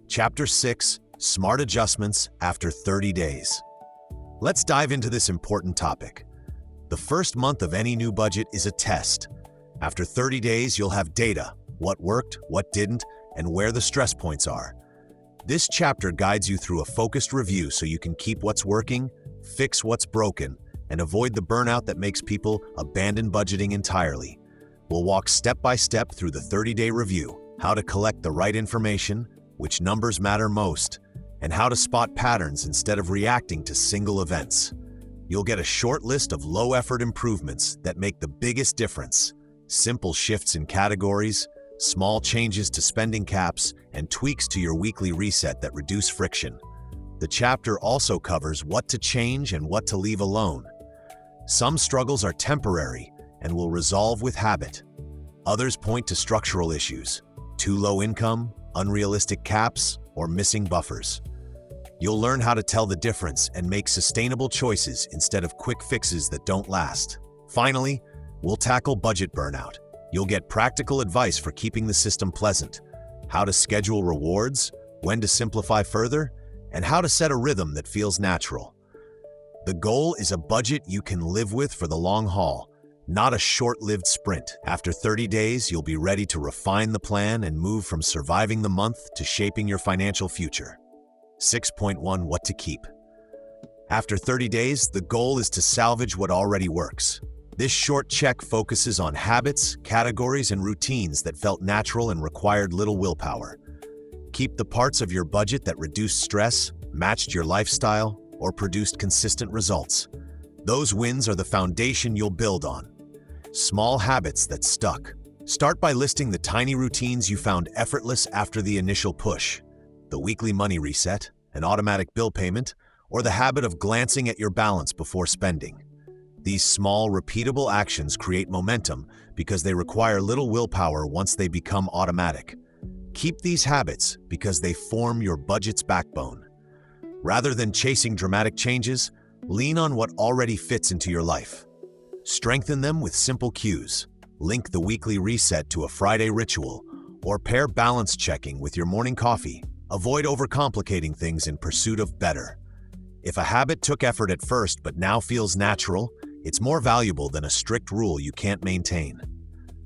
Chapter 6: Smart Adjustments After 30 Days. Let's dive into this important topic. The first month of any new budget is a test. After 30 days, you'll have data: what worked, what didn't, and where the stress points are. This chapter guides you through a focused review so you can keep what's working, fix what's broken, and avoid the burnout that makes people abandon budgeting entirely. We'll walk step by step through the 30-day review, how to collect the right information, which numbers matter most, and how to spot patterns instead of reacting to single events. You'll get a short list of low-effort improvements that make the biggest difference: simple shifts in categories, small changes to spending caps, and tweaks to your weekly reset that reduce friction. The chapter also covers what to change and what to leave alone. Some struggles are temporary and will resolve with habit. Others point to structural issues: too low income, unrealistic caps, or missing buffers. You'll learn how to tell the difference and make sustainable choices instead of quick fixes that don't last. Finally, we'll tackle budget burnout. You'll get practical advice for keeping the system pleasant, how to schedule rewards, when to simplify further, and how to set a rhythm that feels natural. The goal is a budget you can live with for the long haul, not a short-lived sprint. After 30 days, you'll be ready to refine the plan and move from surviving the month to shaping your financial future. 6.1 What to keep. After 30 days, the goal is to salvage what already works. This short check focuses on habits, categories, and routines that felt natural and required little willpower. Keep the parts of your budget that reduced stress, matched your lifestyle, or produced consistent results. Those wins are the foundation you'll build on. Small habits that stuck. Start by listing the tiny routines you found effortless after the initial push: the weekly money reset, an automatic bill payment, or the habit of glancing at your balance before spending. These small, repeatable actions create momentum because they require little willpower once they become automatic. Keep these habits because they form your budget's backbone. Rather than chasing dramatic changes, lean on what already fits into your life. Strengthen them with simple cues. Link the weekly reset to a Friday ritual, or pair balance checking with your morning coffee. Avoid overcomplicating things in pursuit of better. If a habit took effort at first but now feels natural, it's more valuable than a strict rule you can't maintain.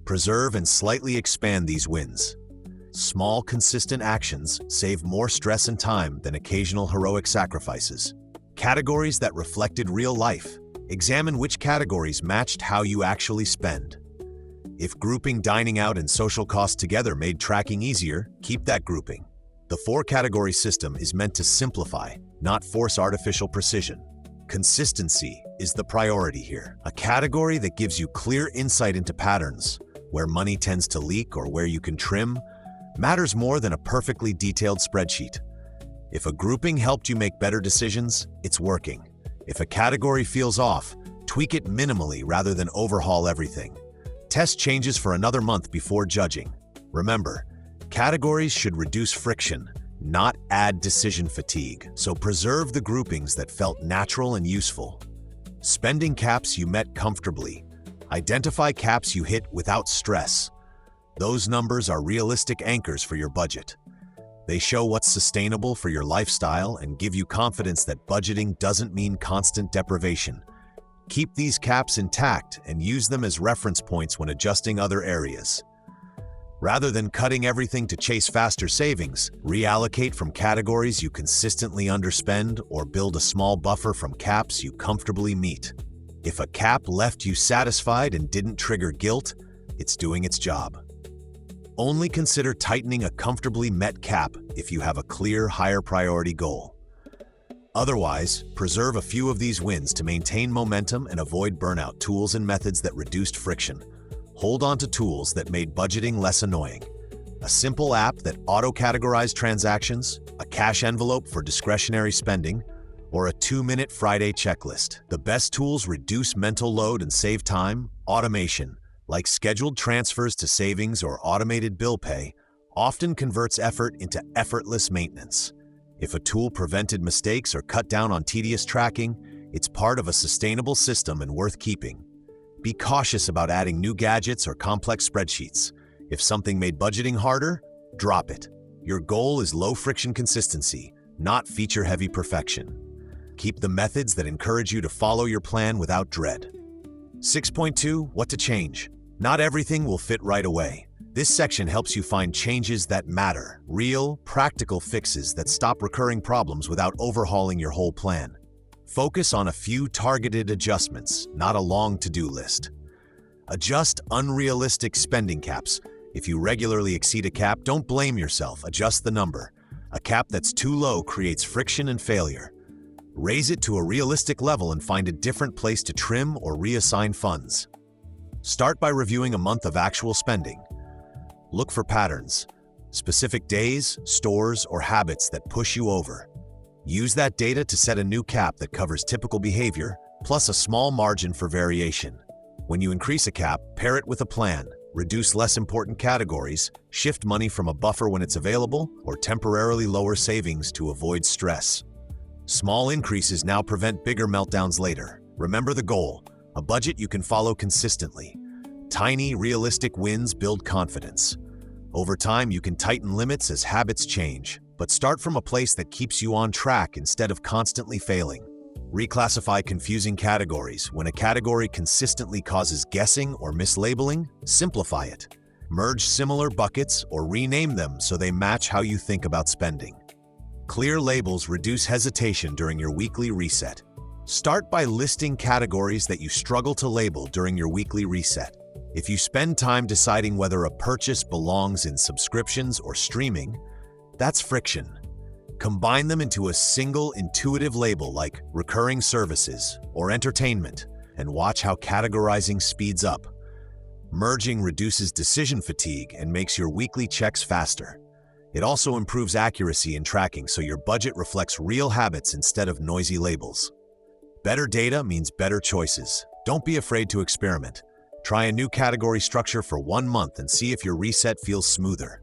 Preserve and slightly expand these wins. Small, consistent actions save more stress and time than occasional heroic sacrifices. Categories that reflected real life. Examine which categories matched how you actually spend. If grouping dining out and social costs together made tracking easier, keep that grouping. The 4-category system is meant to simplify, not force artificial precision. Consistency is the priority here. A category that gives you clear insight into patterns, where money tends to leak or where you can trim, matters more than a perfectly detailed spreadsheet. If a grouping helped you make better decisions, it's working. If a category feels off, tweak it minimally rather than overhaul everything. Test changes for another month before judging. Remember, categories should reduce friction, not add decision fatigue, so preserve the groupings that felt natural and useful. Spending caps you met comfortably. Identify caps you hit without stress. Those numbers are realistic anchors for your budget. They show what's sustainable for your lifestyle and give you confidence that budgeting doesn't mean constant deprivation. Keep these caps intact and use them as reference points when adjusting other areas. Rather than cutting everything to chase faster savings, reallocate from categories you consistently underspend or build a small buffer from caps you comfortably meet. If a cap left you satisfied and didn't trigger guilt, it's doing its job. Only consider tightening a comfortably met cap if you have a clear, higher priority goal. Otherwise, preserve a few of these wins to maintain momentum and avoid burnout. Tools and methods that reduced friction. Hold on to tools that made budgeting less annoying. A simple app that auto-categorized transactions, a cash envelope for discretionary spending, or a 2-minute Friday checklist. The best tools reduce mental load and save time. Automation, like scheduled transfers to savings or automated bill pay, often converts effort into effortless maintenance. If a tool prevented mistakes or cut down on tedious tracking, it's part of a sustainable system and worth keeping. Be cautious about adding new gadgets or complex spreadsheets. If something made budgeting harder, drop it. Your goal is low-friction consistency, not feature-heavy perfection. Keep the methods that encourage you to follow your plan without dread. 6.2. What to change. Not everything will fit right away. This section helps you find changes that matter, real, practical fixes that stop recurring problems without overhauling your whole plan. Focus on a few targeted adjustments, not a long to-do list. Adjust unrealistic spending caps. If you regularly exceed a cap, don't blame yourself, adjust the number. A cap that's too low creates friction and failure. Raise it to a realistic level and find a different place to trim or reassign funds. Start by reviewing a month of actual spending. Look for patterns, specific days, stores, or habits that push you over. Use that data to set a new cap that covers typical behavior, plus a small margin for variation. When you increase a cap, pair it with a plan. Reduce less important categories, shift money from a buffer when it's available, or temporarily lower savings to avoid stress. Small increases now prevent bigger meltdowns later. Remember the goal, a budget you can follow consistently. Tiny, realistic wins build confidence. Over time, you can tighten limits as habits change, but start from a place that keeps you on track instead of constantly failing. Reclassify confusing categories. When a category consistently causes guessing or mislabeling, simplify it. Merge similar buckets or rename them so they match how you think about spending. Clear labels reduce hesitation during your weekly reset. Start by listing categories that you struggle to label during your weekly reset. If you spend time deciding whether a purchase belongs in subscriptions or streaming, that's friction. Combine them into a single intuitive label like recurring services or entertainment, and watch how categorizing speeds up. Merging reduces decision fatigue and makes your weekly checks faster. It also improves accuracy in tracking so your budget reflects real habits instead of noisy labels. Better data means better choices. Don't be afraid to experiment. Try a new category structure for 1 month and see if your reset feels smoother.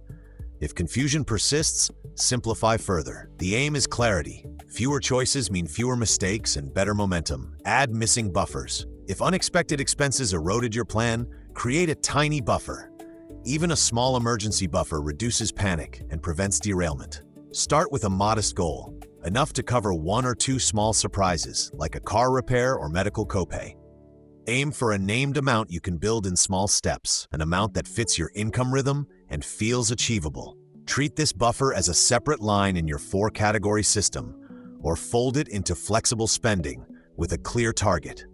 If confusion persists, simplify further. The aim is clarity. Fewer choices mean fewer mistakes and better momentum. Add missing buffers. If unexpected expenses eroded your plan, create a tiny buffer. Even a small emergency buffer reduces panic and prevents derailment. Start with a modest goal, enough to cover 1 or 2 small surprises, like a car repair or medical copay. Aim for a named amount you can build in small steps, an amount that fits your income rhythm and feels achievable. Treat this buffer as a separate line in your 4-category system, or fold it into flexible spending with a clear target.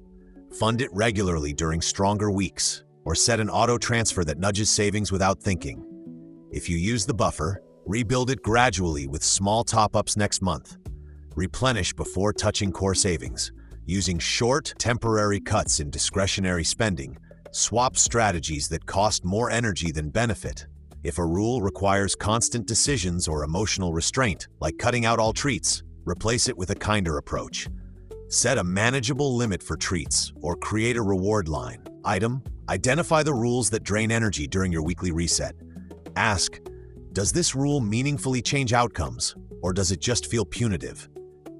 Fund it regularly during stronger weeks, or set an auto transfer that nudges savings without thinking. If you use the buffer, rebuild it gradually with small top-ups next month. Replenish before touching core savings. Using short, temporary cuts in discretionary spending, swap strategies that cost more energy than benefit. If a rule requires constant decisions or emotional restraint, like cutting out all treats, replace it with a kinder approach. Set a manageable limit for treats or create a reward line. Item: identify the rules that drain energy during your weekly reset. Ask, does this rule meaningfully change outcomes, or does it just feel punitive?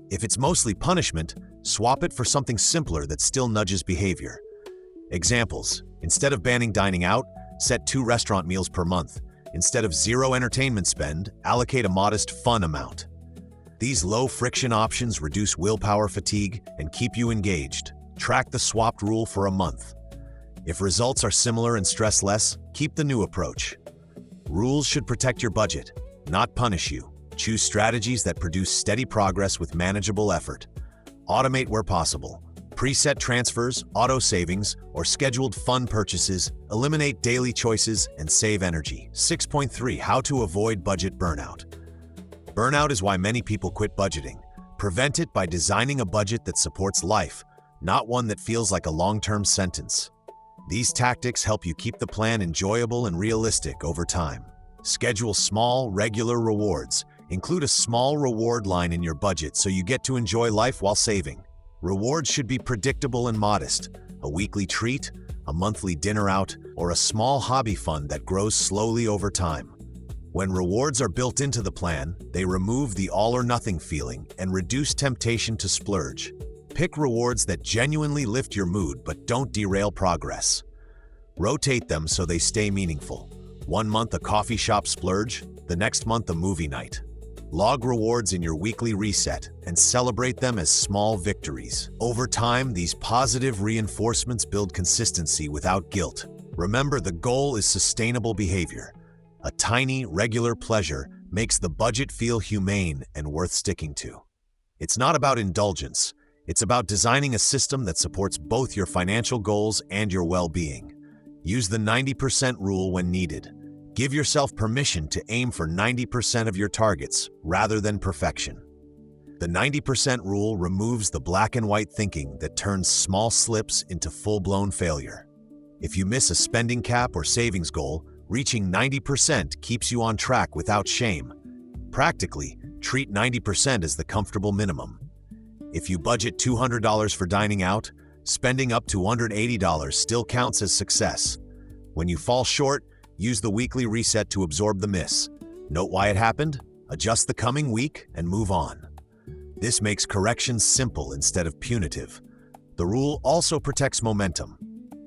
If it's mostly punishment, swap it for something simpler that still nudges behavior. Examples: instead of banning dining out, set 2 restaurant meals per month. Instead of 0 entertainment spend, allocate a modest fun amount. These low-friction options reduce willpower fatigue and keep you engaged. Track the swapped rule for a month. If results are similar and stress less, keep the new approach. Rules should protect your budget, not punish you. Choose strategies that produce steady progress with manageable effort. Automate where possible. Preset transfers, auto savings, or scheduled fun purchases eliminate daily choices and save energy. 6.3. How to avoid budget burnout. Burnout is why many people quit budgeting. Prevent it by designing a budget that supports life, not one that feels like a long-term sentence. These tactics help you keep the plan enjoyable and realistic over time. Schedule small, regular rewards. Include a small reward line in your budget so you get to enjoy life while saving. Rewards should be predictable and modest: a weekly treat, a monthly dinner out, or a small hobby fund that grows slowly over time. When rewards are built into the plan, they remove the all-or-nothing feeling and reduce temptation to splurge. Pick rewards that genuinely lift your mood but don't derail progress. Rotate them so they stay meaningful. 1 month a coffee shop splurge, the next month a movie night. Log rewards in your weekly reset and celebrate them as small victories. Over time, these positive reinforcements build consistency without guilt. Remember, the goal is sustainable behavior. A tiny, regular pleasure makes the budget feel humane and worth sticking to. It's not about indulgence. It's about designing a system that supports both your financial goals and your well-being. Use the 90% rule when needed. Give yourself permission to aim for 90% of your targets rather than perfection. The 90% rule removes the black and white thinking that turns small slips into full-blown failure. If you miss a spending cap or savings goal, reaching 90% keeps you on track without shame. Practically, treat 90% as the comfortable minimum. If you budget $200 for dining out, spending up to $180 still counts as success. When you fall short, use the weekly reset to absorb the miss. Note why it happened, adjust the coming week, and move on. This makes corrections simple instead of punitive. The rule also protects momentum.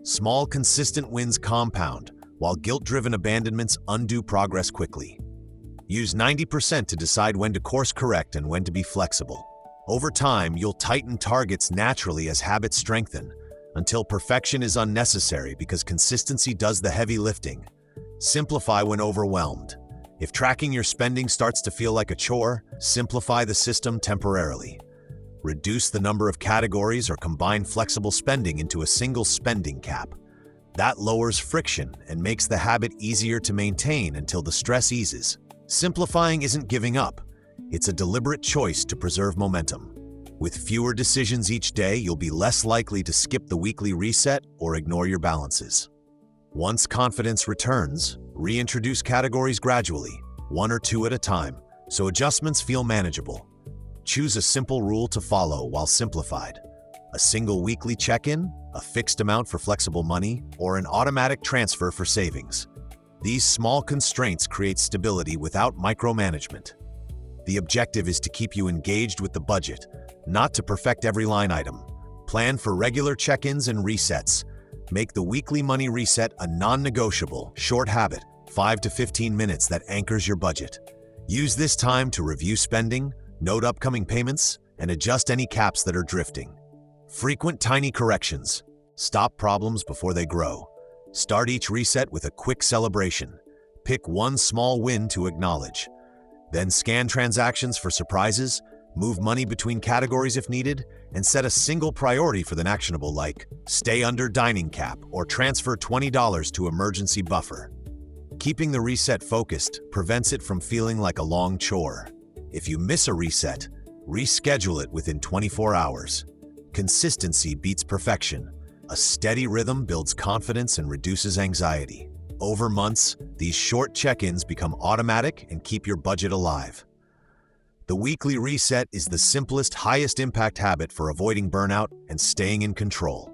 Small, consistent wins compound, while guilt-driven abandonments undo progress quickly. Use 90% to decide when to course correct and when to be flexible. Over time, you'll tighten targets naturally as habits strengthen, until perfection is unnecessary because consistency does the heavy lifting. Simplify when overwhelmed. If tracking your spending starts to feel like a chore, simplify the system temporarily. Reduce the number of categories or combine flexible spending into a single spending cap. That lowers friction and makes the habit easier to maintain until the stress eases. Simplifying isn't giving up. It's a deliberate choice to preserve momentum. With fewer decisions each day, you'll be less likely to skip the weekly reset or ignore your balances. Once confidence returns, reintroduce categories gradually, 1 or 2 at a time, so adjustments feel manageable. Choose a simple rule to follow while simplified. A single weekly check-in, a fixed amount for flexible money, or an automatic transfer for savings. These small constraints create stability without micromanagement. The objective is to keep you engaged with the budget, not to perfect every line item. Plan for regular check-ins and resets. Make the weekly money reset a non-negotiable, short habit, 5 to 15 minutes that anchors your budget. Use this time to review spending, note upcoming payments, and adjust any caps that are drifting. Frequent tiny corrections. Stop problems before they grow. Start each reset with a quick celebration. Pick one small win to acknowledge. Then scan transactions for surprises, move money between categories if needed, and set a single priority for the actionable like stay under dining cap or transfer $20 to emergency buffer. Keeping the reset focused prevents it from feeling like a long chore. If you miss a reset, reschedule it within 24 hours. Consistency beats perfection. A steady rhythm builds confidence and reduces anxiety. Over months, these short check-ins become automatic and keep your budget alive. The weekly reset is the simplest, highest impact habit for avoiding burnout and staying in control.